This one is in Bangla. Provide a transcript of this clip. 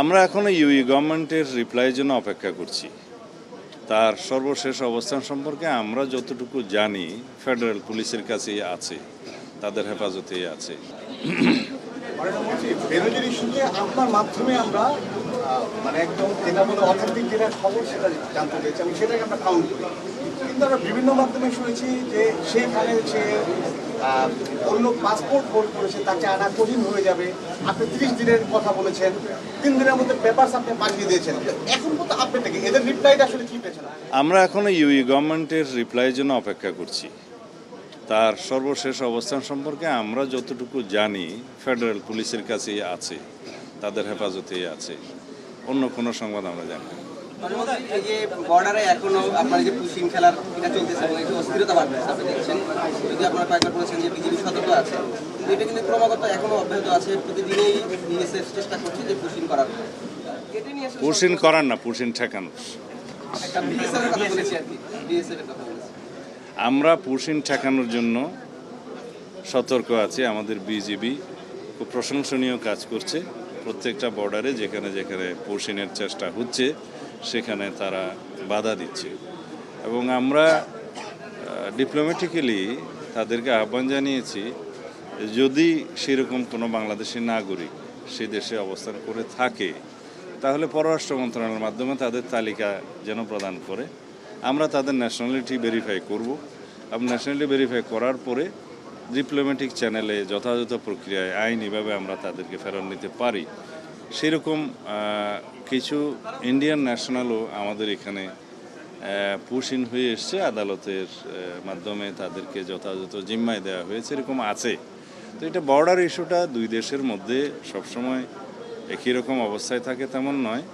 আমরা এখনো ইউই গভর্নমেন্টের রিপ্লাইয়ের জন্য অপেক্ষা করছি। তার সর্বশেষ অবস্থান সম্পর্কে আমরা যতটুকু জানি ফেডারেল পুলিশের কাছেই আছে, তাদের হেফাজতেই আছে। বেনজির ইস্যুতে আপনার মাধ্যমে আমরা মানে একদম যেটা বলে অথেন্টিক যেটা খবর সেটা জানতে পেরেছি এবং সেটাকে আমরা কাউন্ট করি। কিন্তু আমরা বিভিন্ন মাধ্যমে শুনেছি যে সেইখানে সে অন্য পাসপোর্ট হোল্ড করেছে, তাকে আনা কঠিন হয়ে যাবে। আপনি 30 দিনের কথা বলেছেন, 3 দিনের মধ্যে পেপারস আপনি পাঠিয়ে দিয়েছেন। এখন পর্যন্ত আপডেট কি এদের রিপ্লাইটা আসলে কি পেয়েছেন? আমরা এখনো ইউই গভর্নমেন্টের রিপ্লাইয়ের জন্য অপেক্ষা করছি। তার সর্বশেষ অবস্থান সম্পর্কে আমরা যতটুকু জানি ফেডারেল পুলিশের কাছেই আছে, তাদের হেফাজতেই আছে। অন্য কোনো সংবাদ আমরা জানি না। এই যে বর্ডারে এখনো আপনার যে পুশিং খেলার এটা চলতেছে এবং একটু অস্থিরতা বাড়তেছে, আপনি দেখছেন। যদি আপনারা কয়েকবার বলেছেন যে বিজেপি সতর্ক আছে, কিন্তু এটা কিন্তু ক্রমাগত এখনো অব্যাহত আছে। প্রতিদিনই বিএসএফ চেষ্টা করছে যে পুশিং করার। এটা নিয়ে আসলে পুশিন করার না, পুশিন ঠেকানোর। একটা বিএসএফ এর কথা বলেছি আর কি, বিএসএফ এর কথা বলেছি। আমরা পুশিন ঠেকানোর জন্য সতর্ক আছি। আমাদের বিজিবি খুব প্রশংসনীয় কাজ করছে। প্রত্যেকটা বর্ডারে যেখানে যেখানে পুশিনের চেষ্টা হচ্ছে সেখানে তারা বাধা দিচ্ছে এবং আমরা ডিপ্লোম্যাটিক্যালি তাদেরকে আহ্বান জানিয়েছি, যদি সেরকম কোনো বাংলাদেশি নাগরিক সে দেশে অবস্থান করে থাকে তাহলে পররাষ্ট্র মন্ত্রণালয়ের মাধ্যমে তাদের তালিকা যেন প্রদান করে। আমরা তাদের ন্যাশনালিটি ভেরিফাই করব এবং ন্যাশনালিটি ভেরিফাই করার পরে ডিপ্লোম্যাটিক চ্যানেলে যথাযথ প্রক্রিয়ায় আইনিভাবে আমরা তাদেরকে ফেরত নিতে পারি। সেরকম কিছু ইন্ডিয়ান ন্যাশনালও আমাদের এখানে পুশ ইন হয়ে এসছে, আদালতের মাধ্যমে তাদেরকে যথাযথ জিম্মায় দেওয়া হয়েছে, এরকম আছে। তো এটা বর্ডার ইস্যুটা দুই দেশের মধ্যে সবসময় একই রকম অবস্থায় থাকে তেমন নয়।